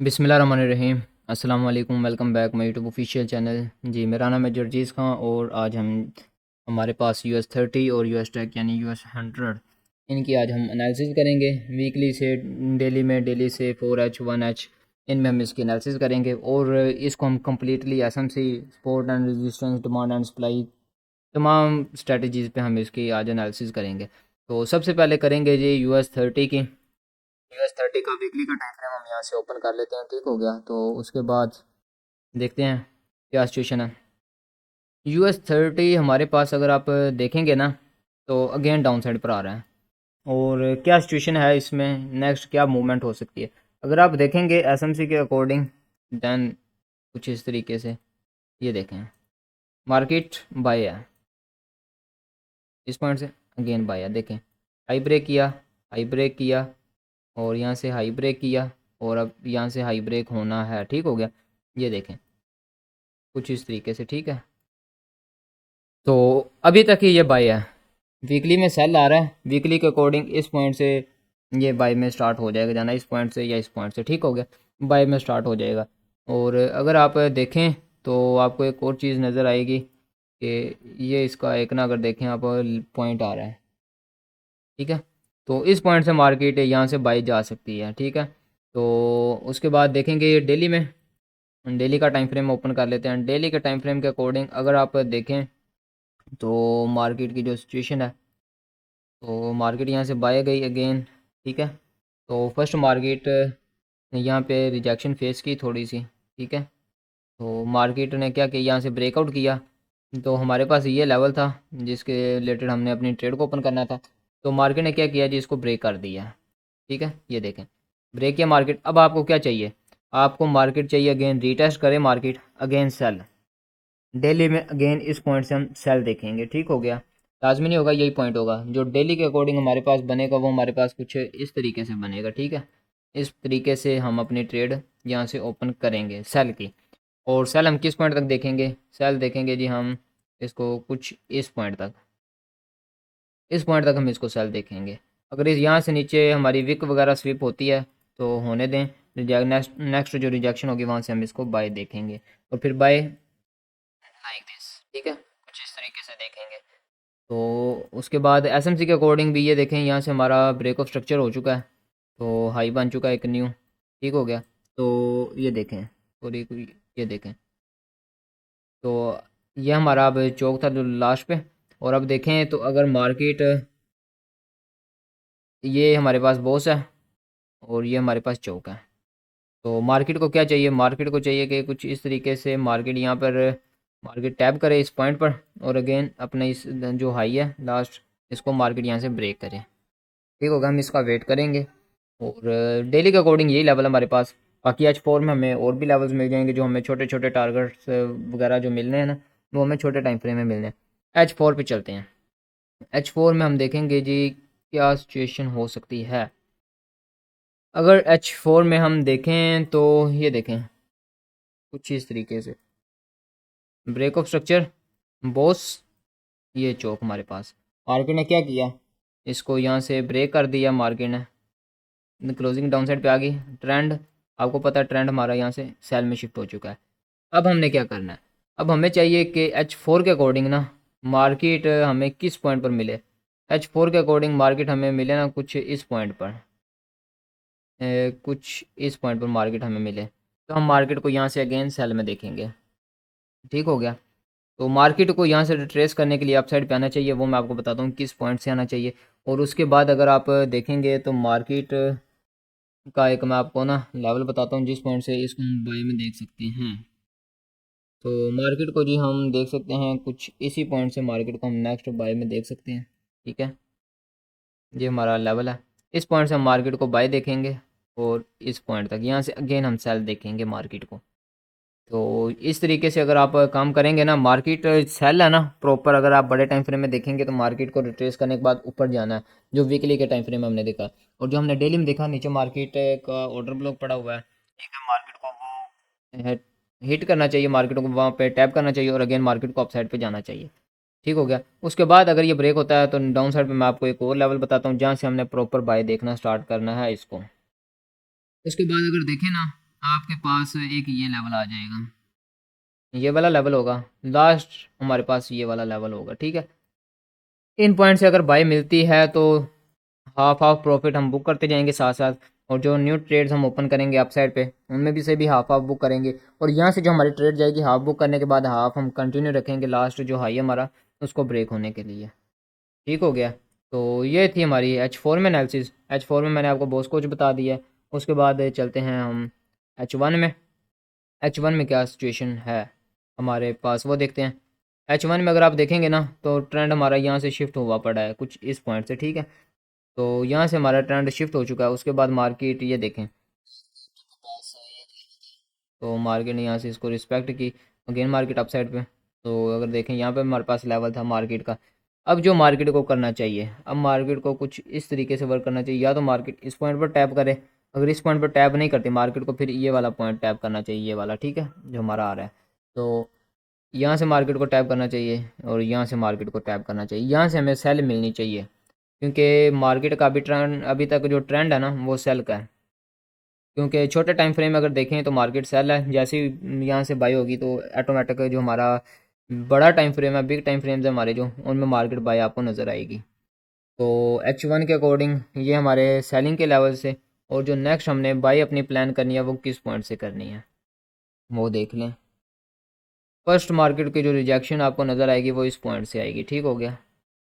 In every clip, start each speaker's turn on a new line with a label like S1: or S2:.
S1: बिस्मिल्लाहिर्रहमानिर्रहीम। अस्सलाम वालेकुम, welcome back my YouTube official channel. जी, मेरा नाम है जर्जीज़ खां और आज हमारे पास US 30 और US टेक यानी US 100 इनकी आज हम एनालिसिस करेंगे। वीकली से डेली में, डेली से 4H 1H इनमें हम इसकी एनालिसिस करेंगे और इसको हम completely SMC support and resistance, demand and supply, तमाम स्ट्रेटजीज़ पे हम इसकी आज एनालिसिस करेंगे। तो सबसे पहले करेंगे जी US 30 की। US 30 का वीकली का टाइम फ्रेम हम यहाँ से ओपन कर लेते हैं। ठीक हो गया, तो उसके बाद देखते हैं क्या सिचुएशन है। US 30 हमारे पास अगर आप देखेंगे ना तो अगेन डाउन साइड पर आ रहा है। और क्या सिचुएशन है इसमें, नेक्स्ट क्या मूवमेंट हो सकती है अगर आप देखेंगे SMC के अकॉर्डिंग, देन कुछ इस तरीके से ये देखें, मार्केट बाय है इस पॉइंट से, अगेन बाय है। देखें, हाई ब्रेक किया, हाई ब्रेक किया और यहाँ से हाई ब्रेक किया और अब यहाँ से हाई ब्रेक होना है। ठीक हो गया, ये देखें कुछ इस तरीके से। ठीक है, तो अभी तक ही ये बाय है। वीकली में सेल आ रहा है, वीकली के अकॉर्डिंग इस पॉइंट से ये बाय में स्टार्ट हो जाएगा जाना, इस पॉइंट से या इस पॉइंट से। ठीक हो गया, बाय में स्टार्ट हो जाएगा। और अगर आप देखें तो आपको एक और चीज़ नज़र आएगी कि ये इसका एक ना, अगर देखें आप, पॉइंट आ रहा है। ठीक है, तो इस पॉइंट से मार्केट यहाँ से बाई जा सकती है। ठीक है, तो उसके बाद देखेंगे ये डेली में, डेली का टाइम फ्रेम ओपन कर लेते हैं। डेली के टाइम फ्रेम के अकॉर्डिंग अगर आप देखें तो मार्केट की जो सिचुएशन है, तो मार्केट यहाँ से बाय गई अगेन। ठीक है, तो फर्स्ट मार्केट यहाँ पे रिजेक्शन फेस की थोड़ी सी। ठीक है, तो मार्केट ने क्या किया, यहाँ से ब्रेकआउट किया। तो हमारे पास ये लेवल था जिसके रिलेटेड हमने अपनी ट्रेड को ओपन करना था। तो मार्केट ने क्या किया जी, इसको ब्रेक कर दिया। ठीक है, ये देखें, ब्रेक किया मार्केट। अब आपको क्या चाहिए, आपको मार्केट चाहिए अगेन रीटेस्ट करे मार्केट, अगेन सेल। डेली में अगेन इस पॉइंट से हम सेल देखेंगे। ठीक हो गया, लाजमी नहीं होगा यही पॉइंट होगा जो डेली के अकॉर्डिंग हमारे पास बनेगा, वो हमारे पास कुछ इस तरीके से बनेगा। ठीक है, इस तरीके से हम अपनी ट्रेड यहाँ से ओपन करेंगे सेल की। और सेल हम किस पॉइंट तक देखेंगे, सेल देखेंगे जी हम इसको कुछ इस पॉइंट तक हम इसको सेल देखेंगे। अगर इस यहाँ से नीचे हमारी विक वगैरह स्विप होती है तो होने दें, नेक्स्ट नेक्स्ट जो रिजेक्शन होगी वहाँ से हम इसको बाय देखेंगे और फिर बाय लाइक दिस। ठीक है, कुछ इस तरीके से देखेंगे। तो उसके बाद एसएमसी के अकॉर्डिंग भी ये देखें, यहाँ से हमारा ब्रेक ऑफ स्ट्रक्चर हो चुका है, तो हाई बन चुका है एक न्यू। ठीक हो गया, तो ये देखें, सॉरी, ये देखें, तो ये हमारा अब चौक था जो लास्ट पे। और अब देखें तो अगर मार्केट, ये हमारे पास बॉस है और ये हमारे पास चौक है। तो मार्केट को क्या चाहिए, मार्केट को चाहिए कि कुछ इस तरीके से मार्केट यहाँ पर मार्केट टैप करे इस पॉइंट पर और अगेन अपने इस जो हाई है लास्ट, इसको मार्केट यहाँ से ब्रेक करे। ठीक होगा, हम इसका वेट करेंगे। और डेली के अकॉर्डिंग यही लेवल हमारे पास। बाकी H4 में हमें और भी लेवल्स मिल जाएंगे, जो हमें छोटे छोटे टारगेट्स वगैरह जो मिलने हैं ना, वो हमें छोटे टाइम फ्रेम में मिलने हैं। H4 पे चलते हैं। H4 में हम देखेंगे जी क्या सिचुएशन हो सकती है। अगर H4 में हम देखें तो ये देखें कुछ इस तरीके से, ब्रेक ऑफ स्ट्रक्चर, बॉस, ये चौक हमारे पास। मार्केट ने क्या किया, इसको यहाँ से ब्रेक कर दिया मार्केट ने, क्लोजिंग डाउन साइड पे आ गई। ट्रेंड, आपको पता है ट्रेंड हमारा यहाँ से सेल में शिफ्ट हो चुका है। अब हमने क्या करना है, अब हमें चाहिए कि H4 के अकॉर्डिंग ना मार्केट हमें किस पॉइंट पर मिले। H4 के अकॉर्डिंग मार्केट हमें मिले ना कुछ इस पॉइंट पर, कुछ इस पॉइंट पर मार्केट हमें मिले, तो हम मार्केट को यहाँ से अगेन सेल में देखेंगे। ठीक हो गया, तो मार्केट को यहाँ से रिट्रेस करने के लिए अपसाइड पे आना चाहिए, वो मैं आपको बताता हूँ किस पॉइंट से आना चाहिए। और उसके बाद अगर आप देखेंगे तो मार्केट का एक मैं आपको ना लेवल बताता हूँ जिस पॉइंट से इसको हम बाई में देख सकते हैं। तो मार्केट को जी हम देख सकते हैं कुछ इसी पॉइंट से, मार्केट को हम नेक्स्ट बाई में देख सकते हैं। ठीक है, ये हमारा लेवल है, इस पॉइंट से हम मार्केट को बाई देखेंगे और इस पॉइंट तक यहाँ से अगेन हम सेल देखेंगे मार्केट को। तो इस तरीके से अगर आप काम करेंगे ना, मार्केट सेल है ना प्रॉपर, अगर आप बड़े टाइम फ्रेम में देखेंगे तो मार्केट को रिट्रेस करने के बाद ऊपर जाना है, जो वीकली के टाइम फ्रेम में हमने देखा। और जो हमने डेली में देखा, नीचे मार्केट का ऑर्डर ब्लॉक पड़ा हुआ है। ठीक है, मार्केट को वो हिट करना चाहिए, मार्केट को वहाँ पे टैप करना चाहिए और अगेन मार्केट को अप साइड पे जाना चाहिए। ठीक हो गया, उसके बाद अगर ये ब्रेक होता है तो डाउन साइड पे मैं आपको एक और लेवल बताता हूँ जहाँ से हमने प्रॉपर बाय देखना स्टार्ट करना है इसको। उसके बाद अगर देखें ना, आपके पास एक ये लेवल आ जाएगा, ये वाला लेवल होगा लास्ट, हमारे पास ये वाला लेवल होगा, ठीक है। इन पॉइंट से अगर बाई मिलती है तो हाफ हाफ प्रॉफिट हम बुक करते जाएंगे साथ साथ, और जो न्यू ट्रेड्स हम ओपन करेंगे अप साइड पे उनमें भी से भी हाफ हाफ बुक करेंगे, और यहाँ से जो हमारी ट्रेड जाएगी हाफ बुक करने के बाद हाफ हम कंटिन्यू रखेंगे लास्ट जो हाई हमारा उसको ब्रेक होने के लिए, ठीक हो गया। तो ये थी हमारी H4 में एनालिसिस। H4 में मैंने आपको बहुत कुछ बता दिया है। उसके बाद चलते हैं हम H1 में। H1 में क्या सिचुएशन है हमारे पास वो देखते हैं। H1 में अगर आप देखेंगे ना तो ट्रेंड हमारा यहाँ से शिफ्ट हुआ पड़ा है कुछ इस पॉइंट से, ठीक है। तो यहाँ से हमारा ट्रेंड शिफ्ट हो चुका है। उसके बाद मार्केट ये देखें, तो मार्केट ने यहाँ से इसको रिस्पेक्ट की, अगेन मार्केट अप साइड पे। तो अगर देखें यहाँ पे हमारे पास लेवल था मार्केट का। अब जो मार्केट को करना चाहिए, अब मार्केट को कुछ इस तरीके से वर्क करना चाहिए, या तो मार्केट इस पॉइंट पर टैप करे, अगर इस पॉइंट पर टैप नहीं करती मार्केट को फिर ये वाला पॉइंट टैप करना चाहिए, ये वाला, ठीक है, जो हमारा आ रहा है। तो यहाँ से मार्केट को टैप करना चाहिए और यहाँ से मार्केट को टैप करना चाहिए, यहाँ से हमें सेल मिलनी चाहिए, क्योंकि मार्केट का अभी ट्रेंड, अभी तक जो ट्रेंड है ना वो सेल का है। क्योंकि छोटे टाइम फ्रेम में अगर देखें तो मार्केट सेल है, जैसे ही यहाँ से बाई होगी तो ऑटोमेटिक जो हमारा बड़ा टाइम फ्रेम है, बिग टाइम फ्रेम्स है हमारे जो, उनमें मार्केट बाई आपको नज़र आएगी। तो H1 के अकॉर्डिंग ये हमारे सेलिंग के लेवल से, और जो नेक्स्ट हमने बाई अपनी प्लान करनी है वो किस पॉइंट से करनी है वो देख लें। फर्स्ट मार्केट की जो रिजेक्शन आपको नज़र आएगी वो इस पॉइंट से आएगी, ठीक हो गया।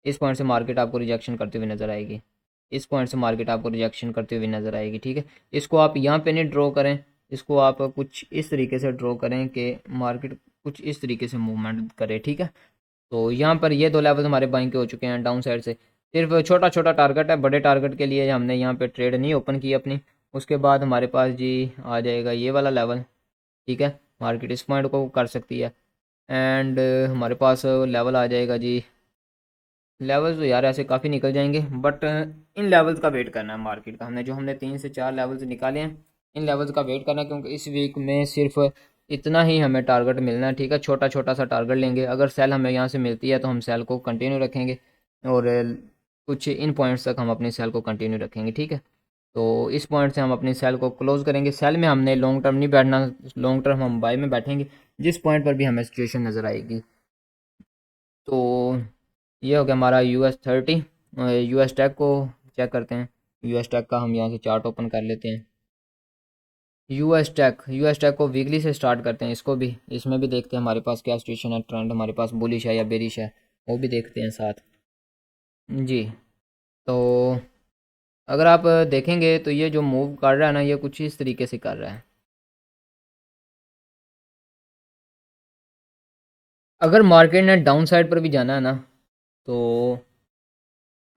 S1: इस पॉइंट से मार्केट आपको रिजेक्शन करते हुए नज़र आएगी, इस पॉइंट से मार्केट आपको रिजेक्शन करते हुए नज़र आएगी, ठीक है। इसको आप यहाँ पे नहीं ड्रॉ करें, इसको आप कुछ इस तरीके से ड्रॉ करें कि मार्केट कुछ इस तरीके से मूवमेंट करे, ठीक है। तो यहाँ पर ये दो लेवल हमारे बाइंग के हो चुके हैं डाउन साइड से। सिर्फ छोटा छोटा टारगेट है, बड़े टारगेट के लिए हमने यहाँ पे ट्रेड नहीं ओपन की अपनी। उसके बाद हमारे पास जी आ जाएगा ये वाला लेवल, ठीक है, मार्केट इस पॉइंट को कर सकती है। एंड हमारे पास लेवल आ जाएगा जी, लेवल्स तो यार ऐसे काफ़ी निकल जाएंगे, बट इन लेवल्स का वेट करना है मार्केट का, हमने जो हमने 3 से 4 लेवल्स निकाले हैं इन लेवल्स का वेट करना है, क्योंकि इस वीक में सिर्फ इतना ही हमें टारगेट मिलना है, ठीक है। छोटा छोटा सा टारगेट लेंगे, अगर सेल हमें यहाँ से मिलती है तो हम सेल को कंटिन्यू रखेंगे, और कुछ इन पॉइंट्स तक हम अपनी सेल को कंटिन्यू रखेंगे, ठीक है। तो इस पॉइंट से हम अपनी सेल को क्लोज करेंगे। सेल में हमने लॉन्ग टर्म नहीं बैठना, लॉन्ग टर्म हम बाय में बैठेंगे जिस पॉइंट पर भी हमें सिचुएशन नज़र आएगी। तो ये हो गया हमारा US30। US टैग को चेक करते हैं। US टैग का हम यहाँ से चार्ट ओपन कर लेते हैं। US टैग को वीकली से स्टार्ट करते हैं, इसको भी, इसमें भी देखते हैं हमारे पास क्या सिचुएशन है, ट्रेंड हमारे पास बुलिश है या बेरिश है वो भी देखते हैं साथ जी। तो अगर आप देखेंगे तो ये जो मूव कर रहा है ना ये कुछ इस तरीके से कर रहा है। अगर मार्केट ने डाउन साइड पर भी जाना है ना तो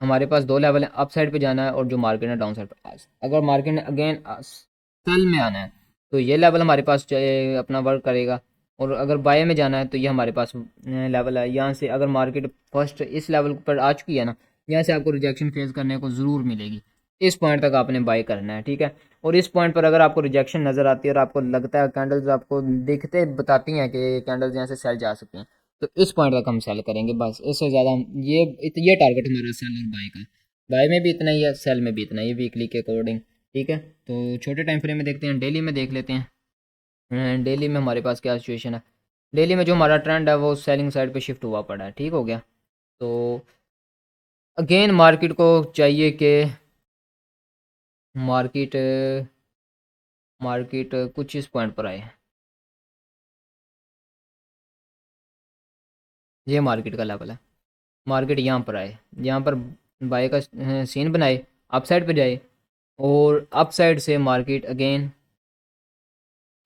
S1: हमारे पास दो लेवल है, अप साइड पे जाना है और जो मार्केट है डाउन साइड पे। अगर मार्केट ने अगेन सेल में आना है तो ये लेवल हमारे पास अपना वर्क करेगा, और अगर बाय में जाना है तो ये हमारे पास लेवल है। यहाँ से अगर मार्केट फर्स्ट इस लेवल पर आ चुकी है ना, यहाँ से आपको रिजेक्शन फेस करने को ज़रूर मिलेगी, इस पॉइंट तक आपने बाय करना है, ठीक है। और इस पॉइंट पर अगर आपको रिजेक्शन नज़र आती है और आपको लगता है कैंडल्स आपको दिखते बताती हैं कि कैंडल्स यहाँ से सेल जा सकती हैं, तो इस पॉइंट तक हम सेल करेंगे बस, इससे ज़्यादा हम ये टारगेट हमारा सेल और बाय का। बाय में भी इतना ही है, सेल में भी इतना ही, वीकली के अकॉर्डिंग, ठीक है। तो छोटे टाइम फ्रेम में देखते हैं, डेली में देख लेते हैं। डेली में हमारे पास क्या सिचुएशन है। डेली में जो हमारा ट्रेंड है वो सेलिंग साइड पे शिफ्ट हुआ पड़ा है, ठीक हो गया। तो अगेन मार्केट को चाहिए कि मार्केट मार्केट कुछ इस पॉइंट पर आए, ये मार्केट का लेवल है, मार्केट यहाँ पर आए, यहाँ पर बाय का सीन बनाए, अप साइड पर जाए, और अप साइड से मार्केट अगेन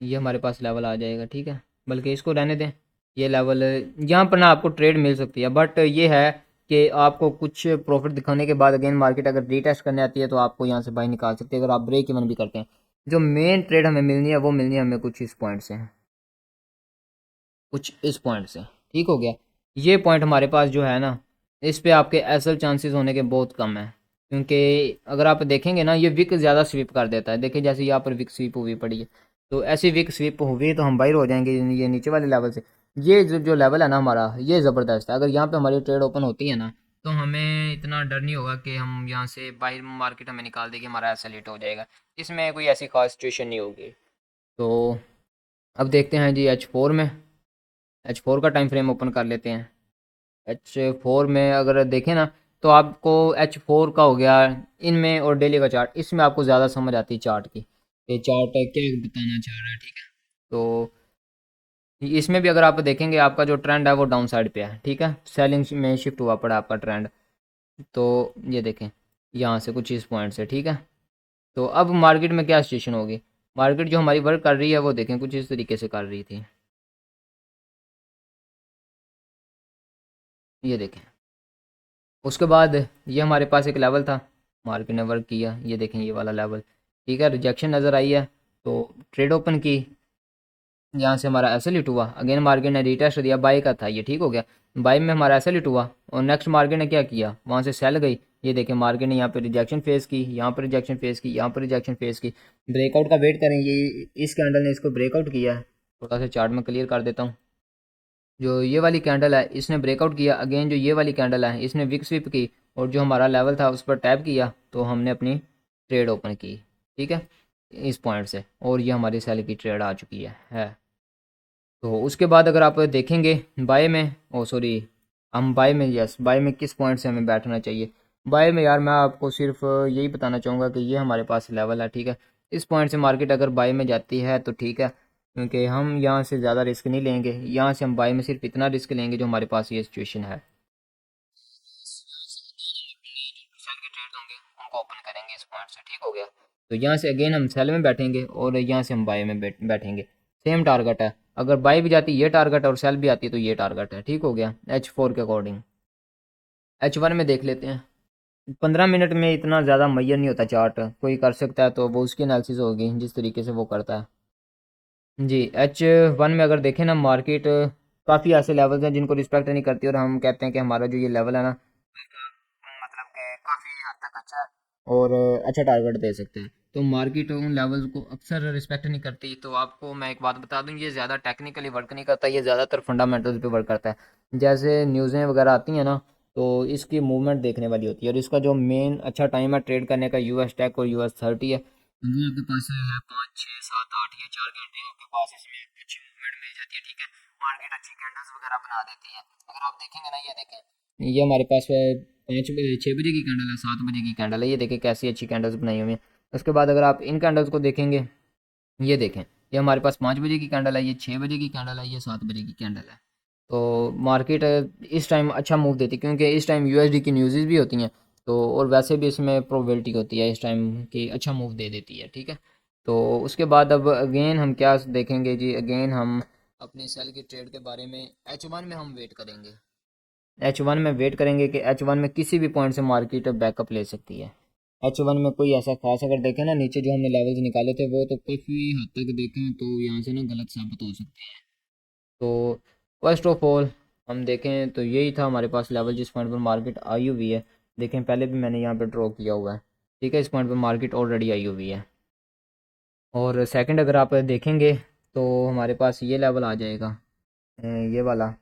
S1: ये हमारे पास लेवल आ जाएगा, ठीक है। बल्कि इसको रहने दें, ये लेवल यहाँ पर ना आपको ट्रेड मिल सकती है, बट ये है कि आपको कुछ प्रॉफिट दिखाने के बाद अगेन मार्केट अगर रीटेस्ट करने आती है तो आपको यहाँ से बाई निकाल सकते हैं, अगर आप ब्रेक इवन भी करते हैं। जो मेन ट्रेड हमें मिलनी है वो मिलनी है हमें कुछ इस पॉइंट से, कुछ इस पॉइंट से, ठीक हो गया। ये पॉइंट हमारे पास जो है ना इस पे आपके एसल चांसेस होने के बहुत कम है, क्योंकि अगर आप देखेंगे ना ये विक ज़्यादा स्वीप कर देता है। देखिए जैसे यहाँ पर विक स्वीप हुई पड़ी है, तो ऐसी विक स्वीप हुई तो हम बाहर हो जाएंगे ये नीचे वाले लेवल से। ये जो लेवल है ना हमारा ये ज़बरदस्त है, अगर यहाँ पे हमारी ट्रेड ओपन होती है ना तो हमें इतना डर नहीं होगा कि हम यहाँ से बाहर मार्केट हमें निकाल देगी, हमारा एसल हिट हो जाएगा, इसमें कोई ऐसी खास सिचुएशन नहीं होगी। तो अब देखते हैं जी H4 में, H4 का टाइम फ्रेम ओपन कर लेते हैं। H4 में अगर देखें ना तो आपको H4 का हो गया इनमें, और डेली का चार्ट इसमें आपको ज़्यादा समझ आती है चार्ट की, ये चार्ट क्या बताना चाह रहा है, ठीक है। तो इसमें भी अगर आप देखेंगे आपका जो ट्रेंड है वो डाउन साइड पे है, ठीक है, सेलिंग में शिफ्ट हुआ पड़ा आपका ट्रेंड। तो ये देखें यहाँ से कुछ इस पॉइंट से, ठीक है। तो अब मार्केट में क्या सिचुएशन होगी, मार्केट जो हमारी वर्क कर रही है वो देखें कुछ इस तरीके से कर रही थी, ये देखें। उसके बाद ये हमारे पास एक लेवल था, मार्केट ने वर्क किया, ये देखें ये वाला लेवल, ठीक है, रिजेक्शन नज़र आई है। तो ट्रेड ओपन की, यहाँ से हमारा एस एल हिट हुआ, अगेन मार्केट ने रीटेस्ट दिया, बाई का था ये, ठीक हो गया, बाई में हमारा एस एल हिट हुआ, और नेक्स्ट मार्केट ने क्या किया, वहाँ से सेल गई। ये देखें मार्केट ने यहाँ पे रिजेक्शन फेस की, यहाँ पर रिजेक्शन फेस की, यहाँ पर रिजेक्शन फेस की, ब्रेकआउट का वेट करें, ये इस कैंडल ने इसको ब्रेकआउट किया है। थोड़ा सा चार्ट में क्लियर कर देता हूँ, जो ये वाली कैंडल है इसने ब्रेकआउट किया, अगेन जो ये वाली कैंडल है इसने विक स्विप की, और जो हमारा लेवल था उस पर टैप किया, तो हमने अपनी ट्रेड ओपन की, ठीक है, इस पॉइंट से, और ये हमारी सेल की ट्रेड आ चुकी है। तो उसके बाद अगर आप देखेंगे बाय में, ओ सॉरी, हम बाय में, यस बाय में किस पॉइंट से हमें बैठना चाहिए, बाय में यार मैं आपको सिर्फ यही बताना चाहूँगा कि ये हमारे पास लेवल है, ठीक है, इस पॉइंट से मार्केट अगर बाय में जाती है तो ठीक है, क्योंकि हम यहाँ से ज़्यादा रिस्क नहीं लेंगे, यहाँ से हम बाय में सिर्फ इतना रिस्क लेंगे जो हमारे पास ये सिचुएशन है। सेल के ट्रेड होंगे उनको ओपन करेंगे इस पॉइंट से, ठीक हो गया। तो यहाँ से अगेन हम सेल में बैठेंगे और यहाँ से हम बाय में बैठेंगे, सेम टारगेट है, अगर बाय भी जाती है ये टारगेट है और सेल भी आती है तो ये टारगेट है, ठीक हो गया H4 के अकॉर्डिंग। H1 में देख लेते हैं, 15 मिनट में इतना ज़्यादा मैयर नहीं होता चार्ट, कोई कर सकता है तो वो उसकी एनालिसिस होगी जिस तरीके से वो करता है। जी H1 में अगर देखें ना, मार्केट काफ़ी ऐसे लेवल्स हैं जिनको रिस्पेक्ट नहीं करती, और हम कहते हैं कि हमारा जो ये लेवल है ना, मतलब कि काफ़ी हद तक अच्छा है और अच्छा टारगेट दे सकते हैं। तो मार्केट उन लेवल्स को अक्सर रिस्पेक्ट नहीं करती। तो आपको मैं एक बात बता दूं, ये ज़्यादा टेक्निकली वर्क नहीं करता, ये ज़्यादातर फंडामेंटल्स पे वर्क करता है। जैसे न्यूज़ें वगैरह आती हैं ना, तो इसकी मूवमेंट देखने वाली होती है, और इसका जो मेन अच्छा टाइम है ट्रेड करने का US टेक और US30 है, वो आपके पास है 5 6 7 8, ये 4 घंटे आपके पास इसमें अच्छी मूवमेंट मिल जाती है, ठीक है, मार्केट अच्छी कैंडल्स वगैरह बना देती है। अगर आप देखेंगे ना, ये देखें ये हमारे पास 5 6 बजे की कैंडल है, 7 बजे की कैंडल है, ये देखें कैसी अच्छी कैंडल्स बनाई हुई हैं। उसके बाद अगर आप इन कैंडल्स को देखेंगे, ये देखें ये हमारे पास 5 बजे की कैंडल है, ये 6 बजे की कैंडल है, ये 7 बजे की कैंडल है। तो मार्केट इस टाइम अच्छा मूव देती है, क्योंकि इस टाइम USD की न्यूज़ भी होती हैं, तो और वैसे भी इसमें प्रोबेबिलिटी होती है इस टाइम कि अच्छा मूव दे देती है, ठीक है। तो उसके बाद अब अगेन हम क्या देखेंगे जी, अगेन हम अपनी सेल की ट्रेड के बारे में H1 में हम वेट करेंगे, H1 में वेट करेंगे कि H1 में किसी भी पॉइंट से मार्केट बैकअप ले सकती है। H1 में कोई ऐसा खास अगर देखें ना, नीचे जो हमने लेवल्स निकाले थे वो तो काफ़ी हद तक देखें तो यहाँ से ना गलत साबित हो सकते हैं। तो फर्स्ट ऑफ ऑल हम देखें तो यही था हमारे पास लेवल जिस पॉइंट पर मार्केट आई हुई है, देखें पहले भी मैंने यहाँ पर ड्रॉ किया हुआ है, ठीक है, इस पॉइंट पर मार्केट ऑलरेडी आई हुई है। और सेकंड अगर आप देखेंगे तो हमारे पास ये लेवल आ जाएगा, ये वाला,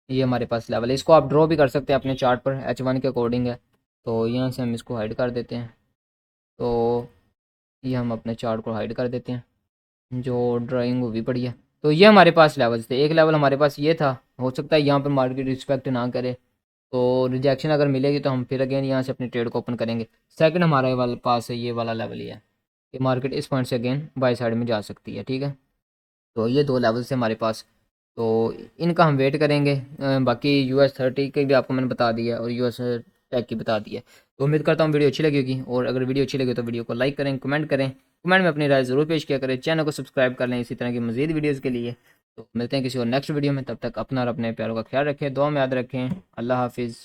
S1: ये हमारे पास लेवल है, इसको आप ड्रॉ भी कर सकते हैं अपने चार्ट पर, H1 के अकॉर्डिंग है। तो यहाँ से हम इसको हाइड कर देते हैं, तो ये हम अपने चार्ट को हाइड कर देते हैं, जो ड्राइंग हुई पड़ी है। तो ये हमारे पास लेवल्स थे, एक लेवल हमारे पास ये था, हो सकता है यहाँ पर मार्केट रिस्पेक्ट ना करे, तो रिजेक्शन अगर मिलेगी तो हम फिर अगेन यहाँ से अपनी ट्रेड को ओपन करेंगे। सेकंड हमारे वाले पास है ये वाला लेवल ही है कि मार्केट इस पॉइंट से अगेन बाई साइड में जा सकती है, ठीक है। तो ये दो लेवल्स हैं हमारे पास, तो इनका हम वेट करेंगे। बाकी US30 की भी आपको मैंने बता दिया और US टेक की बता दी है। तो उम्मीद करता हूँ वीडियो अच्छी लगी होगी, और अगर वीडियो अच्छी लगी तो वीडियो को लाइक करें, कमेंट करें, कमेंट में अपनी राय ज़रूर पेश किया करें, चैनल को सब्सक्राइब कर लें इसी तरह की मज़ीद वीडियोज़ के लिए। तो मिलते हैं किसी और नेक्स्ट वीडियो में, तब तक अपना और अपने प्यारों का ख्याल रखें, दुआ में याद रखें, अल्लाह हाफिज़।